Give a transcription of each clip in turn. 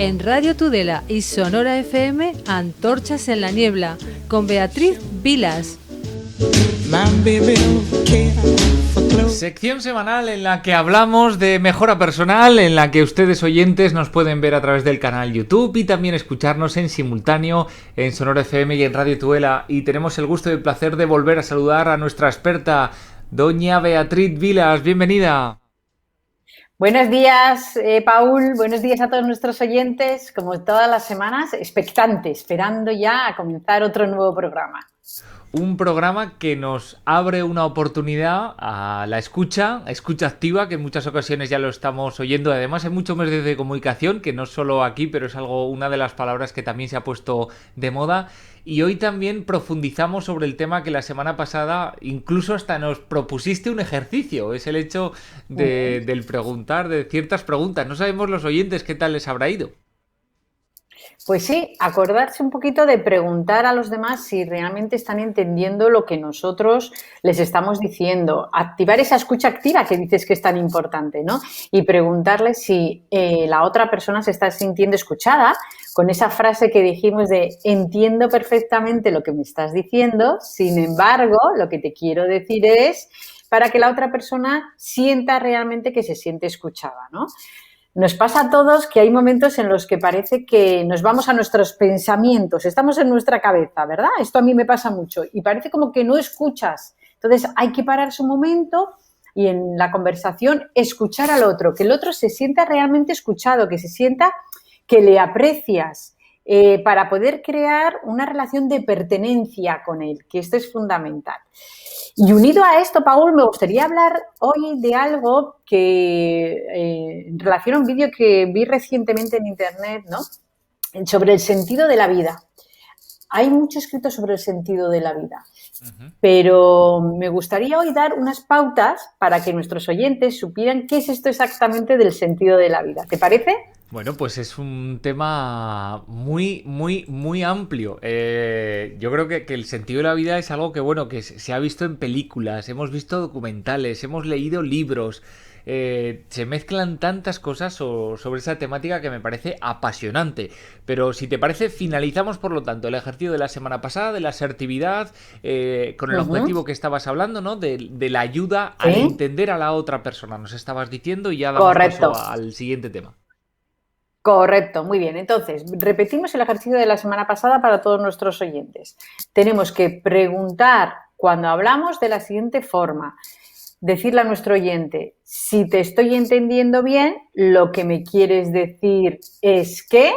en Radio Tudela y Sonora FM, Antorchas en la Niebla, con Beatriz Vilas. Sección semanal en la que hablamos de mejora personal, en la que ustedes oyentes nos pueden ver a través del canal YouTube y también escucharnos en simultáneo en Sonora FM y en Radio Tudela. Y tenemos el gusto y el placer de volver a saludar a nuestra experta, doña Beatriz Vilas. Bienvenida. Buenos días, Paul. Buenos días a todos nuestros oyentes. Como todas las semanas, expectante, esperando ya a comenzar otro nuevo programa. Un programa que nos abre una oportunidad a la escucha activa, que en muchas ocasiones ya lo estamos oyendo. Además, hay muchos medios de comunicación, que no solo aquí, pero es una de las palabras que también se ha puesto de moda. Y hoy también profundizamos sobre el tema que la semana pasada incluso hasta nos propusiste un ejercicio. Es el hecho del preguntar, de ciertas preguntas. No sabemos los oyentes qué tal les habrá ido. Pues sí, acordarse un poquito de preguntar a los demás si realmente están entendiendo lo que nosotros les estamos diciendo. Activar esa escucha activa que dices que es tan importante, ¿no? Y preguntarles si la otra persona se está sintiendo escuchada con esa frase que dijimos de entiendo perfectamente lo que me estás diciendo, sin embargo, lo que te quiero decir es para que la otra persona sienta realmente que se siente escuchada, ¿no? Nos pasa a todos que hay momentos en los que parece que nos vamos a nuestros pensamientos, estamos en nuestra cabeza, ¿verdad? Esto a mí me pasa mucho y parece como que no escuchas. Entonces hay que pararse un momento y en la conversación escuchar al otro, que el otro se sienta realmente escuchado, que se sienta que le aprecias para poder crear una relación de pertenencia con él, que esto es fundamental. Y unido a esto, Paul, me gustaría hablar hoy de algo que, en relación a un vídeo que vi recientemente en Internet, ¿no? Sobre el sentido de la vida. Hay mucho escrito sobre el sentido de la vida, pero me gustaría hoy dar unas pautas para que nuestros oyentes supieran qué es esto exactamente del sentido de la vida. ¿Te parece? Bueno, pues es un tema muy amplio. Yo creo que el sentido de la vida es algo que, bueno, que se ha visto en películas, hemos visto documentales, hemos leído libros. Se mezclan tantas cosas sobre esa temática que me parece apasionante. Pero si te parece, finalizamos por lo tanto el ejercicio de la semana pasada, de la asertividad, con el objetivo que estabas hablando, ¿no? De la ayuda a entender a la otra persona, nos estabas diciendo, y ya damos paso al siguiente tema. Correcto, muy bien. Entonces, repetimos el ejercicio de la semana pasada para todos nuestros oyentes. Tenemos que preguntar cuando hablamos de la siguiente forma. Decirle a nuestro oyente, si te estoy entendiendo bien, lo que me quieres decir es que...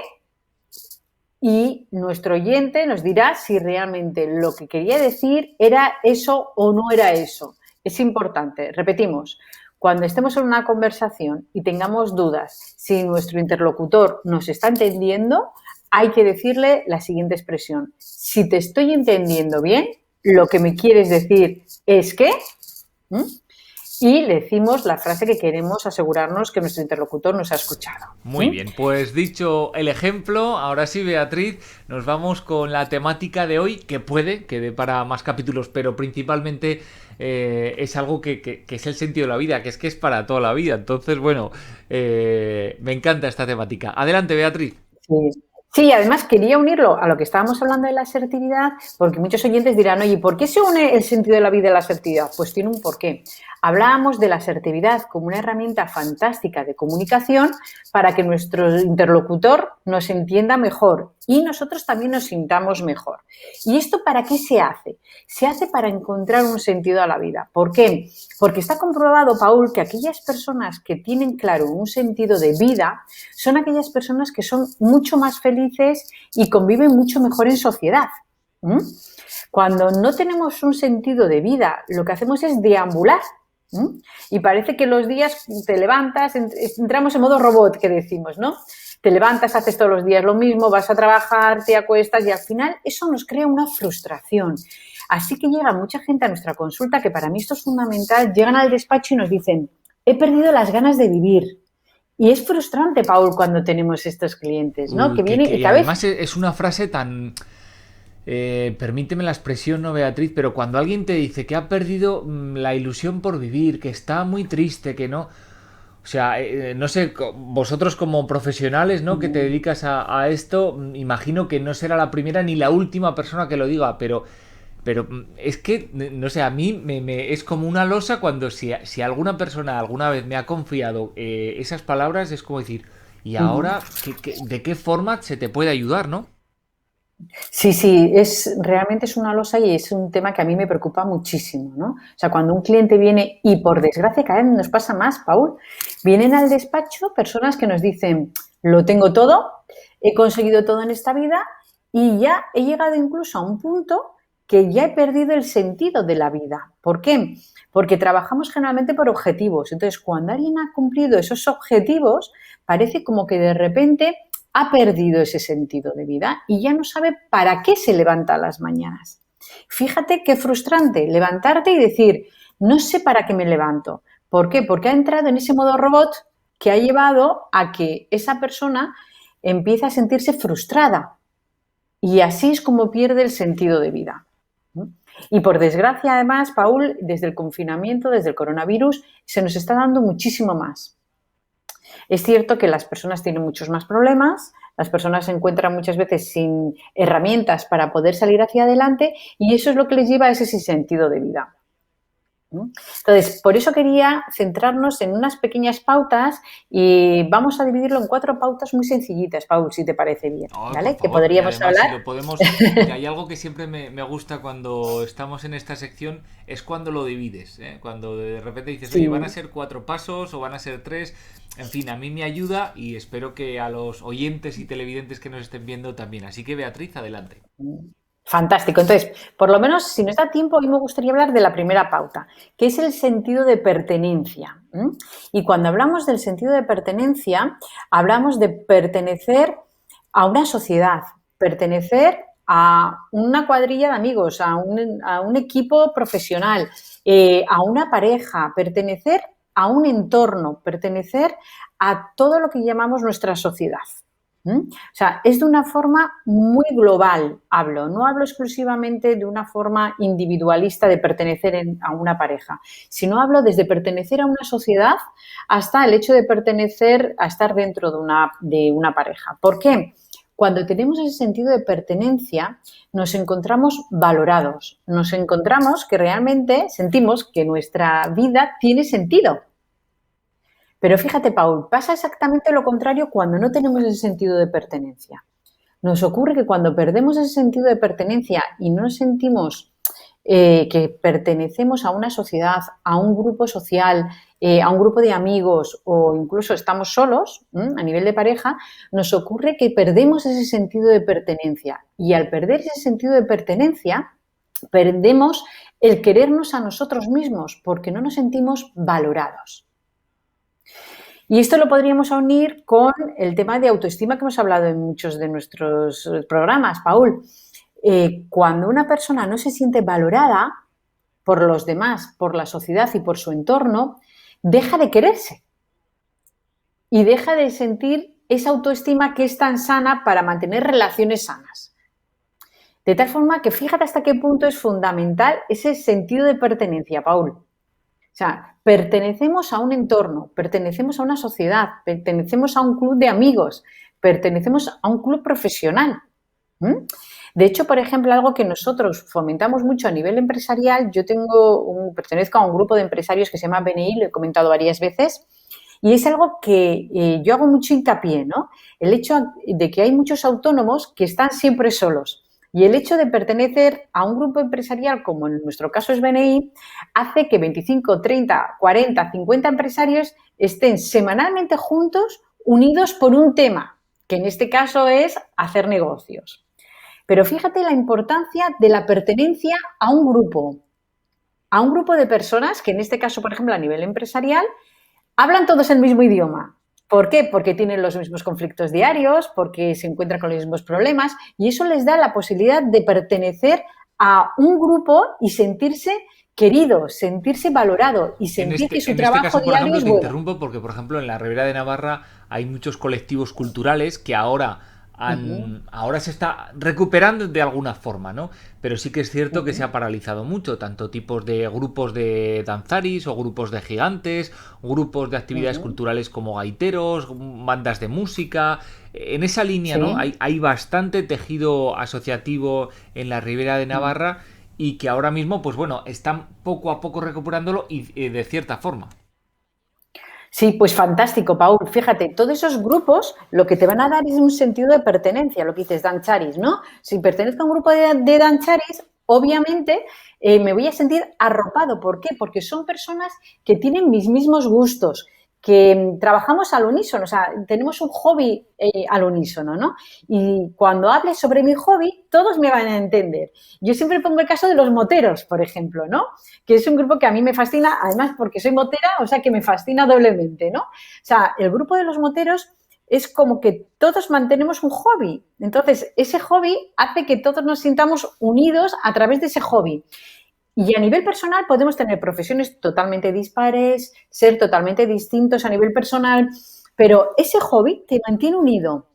Y nuestro oyente nos dirá si realmente lo que quería decir era eso o no era eso. Es importante, repetimos. Cuando estemos en una conversación y tengamos dudas si nuestro interlocutor nos está entendiendo, hay que decirle la siguiente expresión. Si te estoy entendiendo bien, lo que me quieres decir es que... Y le decimos la frase que queremos asegurarnos que nuestro interlocutor nos ha escuchado. Muy bien, pues dicho el ejemplo, ahora sí, Beatriz, nos vamos con la temática de hoy, que puede que dé para más capítulos, pero principalmente es algo que es el sentido de la vida, que es para toda la vida. Entonces, bueno, me encanta esta temática. Adelante, Beatriz. Sí. Sí, además quería unirlo a lo que estábamos hablando de la asertividad, porque muchos oyentes dirán, oye, ¿por qué se une el sentido de la vida y la asertividad? Pues tiene un porqué. Hablábamos de la asertividad como una herramienta fantástica de comunicación para que nuestro interlocutor nos entienda mejor y nosotros también nos sintamos mejor. ¿Y esto para qué se hace? Se hace para encontrar un sentido a la vida. ¿Por qué? Porque está comprobado, Paul, que aquellas personas que tienen claro un sentido de vida son aquellas personas que son mucho más felices y conviven mucho mejor en sociedad. Cuando no tenemos un sentido de vida, lo que hacemos es deambular. Y parece que los días te levantas, entramos en modo robot, que decimos, ¿no? Te levantas, haces todos los días lo mismo, vas a trabajar, te acuestas y al final eso nos crea una frustración. Así que llega mucha gente a nuestra consulta, que para mí esto es fundamental, llegan al despacho y nos dicen, he perdido las ganas de vivir. Y es frustrante, Paul, cuando tenemos estos clientes, ¿no? Que vienen y además es una frase tan... permíteme la expresión, no, Beatriz, pero cuando alguien te dice que ha perdido la ilusión por vivir, que está muy triste, que no... O sea, no sé, vosotros como profesionales, ¿no? Que te dedicas a esto, imagino que no será la primera ni la última persona que lo diga, pero es que, no sé, a mí es como una losa cuando si alguna persona alguna vez me ha confiado esas palabras, es como decir, ¿y ahora de qué forma se te puede ayudar, no? Sí, sí, realmente es una losa y es un tema que a mí me preocupa muchísimo, ¿no? O sea, cuando un cliente viene, y por desgracia cada vez nos pasa más, Paul, vienen al despacho personas que nos dicen, lo tengo todo, he conseguido todo en esta vida y ya he llegado incluso a un punto que ya he perdido el sentido de la vida. ¿Por qué? Porque trabajamos generalmente por objetivos. Entonces, cuando alguien ha cumplido esos objetivos, parece como que de repente ha perdido ese sentido de vida y ya no sabe para qué se levanta a las mañanas. Fíjate qué frustrante levantarte y decir, no sé para qué me levanto. ¿Por qué? Porque ha entrado en ese modo robot que ha llevado a que esa persona empiece a sentirse frustrada y así es como pierde el sentido de vida. Y por desgracia, además, Paul, desde el confinamiento, desde el coronavirus, se nos está dando muchísimo más. Es cierto que las personas tienen muchos más problemas, las personas se encuentran muchas veces sin herramientas para poder salir hacia adelante y eso es lo que les lleva a ese sentido de vida. Entonces, por eso quería centrarnos en unas pequeñas pautas y vamos a dividirlo en 4 pautas muy sencillitas, Paul, si te parece bien, No, por ¿vale? Que favor, y podríamos además si hablar. lo podemos... Mira, hay algo que siempre me gusta cuando estamos en esta sección, es cuando lo divides, ¿eh? Cuando de repente dices, oye, van a Sí. ser 4 pasos o van a ser 3, en fin, a mí me ayuda y espero que a los oyentes y televidentes que nos estén viendo también. Así que Beatriz, adelante. Fantástico. Entonces, por lo menos, si nos da tiempo, hoy me gustaría hablar de la primera pauta, que es el sentido de pertenencia. Y cuando hablamos del sentido de pertenencia, hablamos de pertenecer a una sociedad, pertenecer a una cuadrilla de amigos, a un equipo profesional, a una pareja, pertenecer a un entorno, pertenecer a todo lo que llamamos nuestra sociedad. O sea, es de una forma muy global, no hablo exclusivamente de una forma individualista de pertenecer a una pareja, sino hablo desde pertenecer a una sociedad hasta el hecho de pertenecer a estar dentro de una pareja. ¿Por qué? Cuando tenemos ese sentido de pertenencia, nos encontramos valorados, nos encontramos que realmente sentimos que nuestra vida tiene sentido. Pero fíjate, Paul, pasa exactamente lo contrario cuando no tenemos ese sentido de pertenencia. Nos ocurre que cuando perdemos ese sentido de pertenencia y no sentimos que pertenecemos a una sociedad, a un grupo social, a un grupo de amigos o incluso estamos solos a nivel de pareja, nos ocurre que perdemos ese sentido de pertenencia. Y al perder ese sentido de pertenencia, perdemos el querernos a nosotros mismos porque no nos sentimos valorados. Y esto lo podríamos unir con el tema de autoestima que hemos hablado en muchos de nuestros programas, Paul. Cuando una persona no se siente valorada por los demás, por la sociedad y por su entorno, deja de quererse y deja de sentir esa autoestima que es tan sana para mantener relaciones sanas. De tal forma que fíjate hasta qué punto es fundamental ese sentido de pertenencia, Paul. O sea, pertenecemos a un entorno, pertenecemos a una sociedad, pertenecemos a un club de amigos, pertenecemos a un club profesional. De hecho, por ejemplo, algo que nosotros fomentamos mucho a nivel empresarial, pertenezco a un grupo de empresarios que se llama BNI, lo he comentado varias veces, y es algo que yo hago mucho hincapié, ¿no? El hecho de que hay muchos autónomos que están siempre solos. Y el hecho de pertenecer a un grupo empresarial, como en nuestro caso es BNI, hace que 25, 30, 40, 50 empresarios estén semanalmente juntos, unidos por un tema, que en este caso es hacer negocios. Pero fíjate la importancia de la pertenencia a un grupo de personas que en este caso, por ejemplo, a nivel empresarial, hablan todos el mismo idioma. ¿Por qué? Porque tienen los mismos conflictos diarios, porque se encuentran con los mismos problemas y eso les da la posibilidad de pertenecer a un grupo y sentirse querido, sentirse valorado y sentir que su trabajo caso, por diario ejemplo, es te bueno. interrumpo porque, por ejemplo, en la Ribera de Navarra hay muchos colectivos culturales que ahora ahora se está recuperando de alguna forma, ¿no? Pero sí que es cierto que se ha paralizado mucho, tanto tipos de grupos de danzaris o grupos de gigantes, grupos de actividades culturales como gaiteros, bandas de música. En esa línea, ¿no? Sí. Hay bastante tejido asociativo en la Ribera de Navarra y que ahora mismo, pues bueno, están poco a poco recuperándolo y de cierta forma. Sí, pues fantástico, Paul. Fíjate, todos esos grupos lo que te van a dar es un sentido de pertenencia, lo que dices, dancharis, ¿no? Si pertenezco a un grupo de dancharis, obviamente me voy a sentir arropado. ¿Por qué? Porque son personas que tienen mis mismos gustos, que trabajamos al unísono, o sea, tenemos un hobby al unísono, ¿no? Y cuando hable sobre mi hobby, todos me van a entender. Yo siempre pongo el caso de los moteros, por ejemplo, ¿no? Que es un grupo que a mí me fascina, además porque soy motera, o sea que me fascina doblemente, ¿no? O sea, el grupo de los moteros es como que todos mantenemos un hobby. Entonces, ese hobby hace que todos nos sintamos unidos a través de ese hobby. Y a nivel personal podemos tener profesiones totalmente dispares, ser totalmente distintos a nivel personal, pero ese hobby te mantiene unido.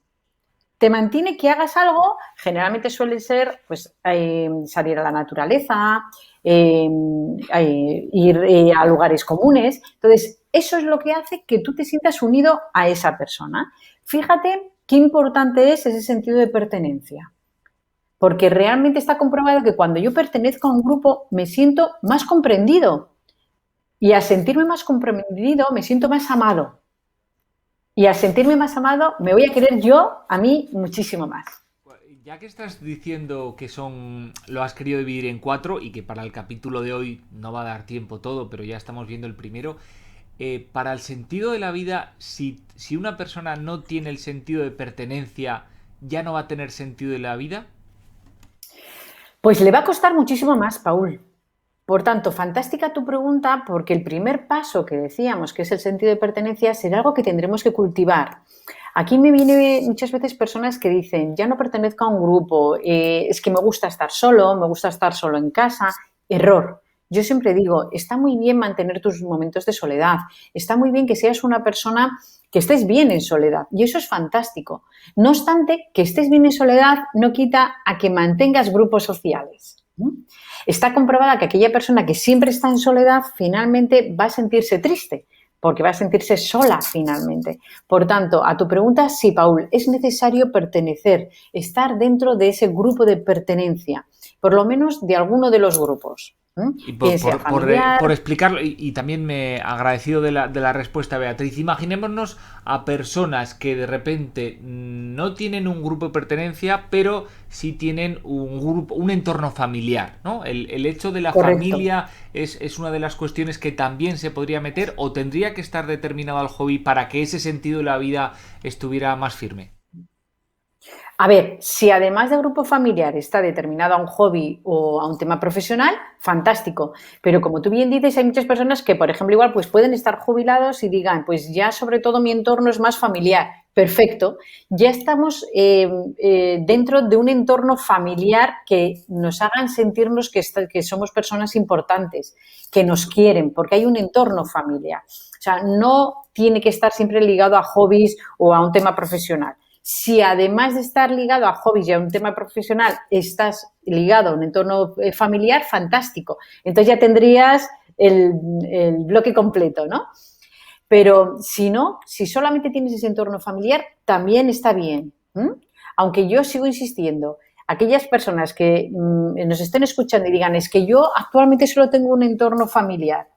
Te mantiene que hagas algo, generalmente suele ser pues salir a la naturaleza, ir a lugares comunes. Entonces, eso es lo que hace que tú te sientas unido a esa persona. Fíjate qué importante es ese sentido de pertenencia. Porque realmente está comprobado que cuando yo pertenezco a un grupo me siento más comprendido. Y al sentirme más comprendido me siento más amado. Y al sentirme más amado, me voy a querer yo a mí muchísimo más. Ya que estás diciendo que lo has querido dividir en 4 y que para el capítulo de hoy no va a dar tiempo todo, pero ya estamos viendo el primero, para el sentido de la vida, si una persona no tiene el sentido de pertenencia, ¿ya no va a tener sentido de la vida? Pues le va a costar muchísimo más, Paul. Por tanto, fantástica tu pregunta, porque el primer paso que decíamos, que es el sentido de pertenencia, será algo que tendremos que cultivar. Aquí me vienen muchas veces personas que dicen, ya no pertenezco a un grupo, es que me gusta estar solo en casa. Error. Yo siempre digo, está muy bien mantener tus momentos de soledad, está muy bien que seas una persona que estés bien en soledad, y eso es fantástico. No obstante, que estés bien en soledad no quita a que mantengas grupos sociales. Está comprobada que aquella persona que siempre está en soledad finalmente va a sentirse triste, porque va a sentirse sola finalmente. Por tanto, a tu pregunta, sí, Paul, es necesario pertenecer, estar dentro de ese grupo de pertenencia, por lo menos de alguno de los grupos. Y Quien sea familiar. por explicarlo, y también me agradecido de la respuesta, Beatriz. Imaginémonos a personas que de repente no tienen un grupo de pertenencia, pero sí tienen un entorno familiar, ¿no? El hecho de la Correcto. familia es una de las cuestiones que también se podría meter, o tendría que estar determinado al hobby para que ese sentido de la vida estuviera más firme. A ver, si además de grupo familiar está determinado a un hobby o a un tema profesional, fantástico. Pero como tú bien dices, hay muchas personas que, por ejemplo, igual pues pueden estar jubilados y digan, pues ya sobre todo mi entorno es más familiar. Perfecto. Ya estamos dentro de un entorno familiar que nos hagan sentirnos que somos personas importantes, que nos quieren, porque hay un entorno familiar. O sea, no tiene que estar siempre ligado a hobbies o a un tema profesional. Si además de estar ligado a hobbies y a un tema profesional, estás ligado a un entorno familiar, fantástico. Entonces ya tendrías el bloque completo, ¿no? Pero si no, si solamente tienes ese entorno familiar, también está bien. Aunque yo sigo insistiendo, aquellas personas que nos estén escuchando y digan, es que yo actualmente solo tengo un entorno familiar,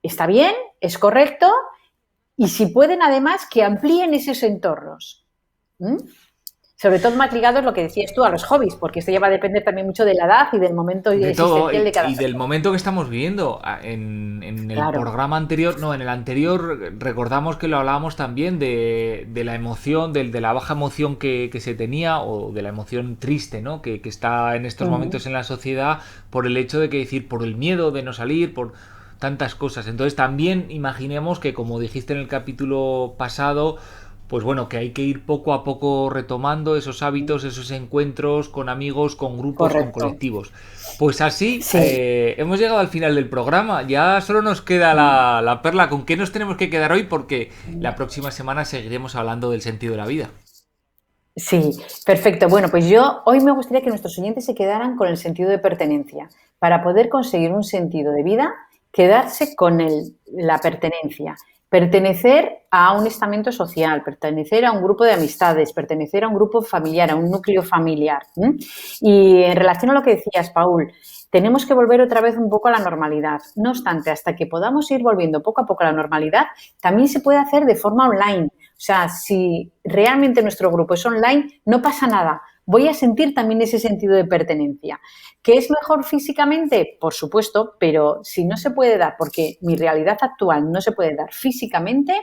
está bien, es correcto, y si pueden además que amplíen esos entornos. Sobre todo más ligado es lo que decías tú a los hobbies, porque esto ya va a depender también mucho de la edad y del momento De todo, existencial de cada y del persona. momento que estamos viviendo. En el Claro, programa anterior, no, en el anterior recordamos que lo hablábamos también de la emoción, de la baja emoción que se tenía, o de la emoción triste, ¿no? Que está en estos momentos en la sociedad, por el hecho de que decir, por el miedo de no salir, por tantas cosas. Entonces también imaginemos que, como dijiste en el capítulo pasado, pues bueno, que hay que ir poco a poco retomando esos hábitos, esos encuentros con amigos, con grupos, con correcto. colectivos. Pues así Sí. hemos llegado al final del programa. Ya solo nos queda la perla. ¿Con qué nos tenemos que quedar hoy? Porque la próxima semana seguiremos hablando del sentido de la vida. Sí, perfecto. Bueno, pues yo hoy me gustaría que nuestros oyentes se quedaran con el sentido de pertenencia. Para poder conseguir un sentido de vida, quedarse con la pertenencia. Pertenecer a un estamento social, pertenecer a un grupo de amistades, pertenecer a un grupo familiar, a un núcleo familiar. Y en relación a lo que decías, Paul, tenemos que volver otra vez un poco a la normalidad. No obstante, hasta que podamos ir volviendo poco a poco a la normalidad, también se puede hacer de forma online. O sea, si realmente nuestro grupo es online, no pasa nada. Voy a sentir también ese sentido de pertenencia. ¿Que es mejor físicamente? Por supuesto, pero si no se puede dar, porque mi realidad actual no se puede dar físicamente,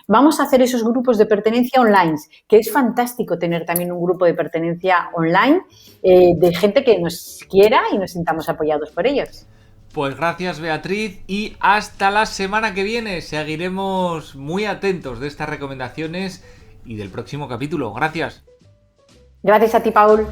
vamos a hacer esos grupos de pertenencia online, que es fantástico tener también un grupo de pertenencia online de gente que nos quiera y nos sintamos apoyados por ellos. Pues gracias, Beatriz, y hasta la semana que viene. Seguiremos muy atentos de estas recomendaciones y del próximo capítulo. Gracias. Gracias a ti, Paul.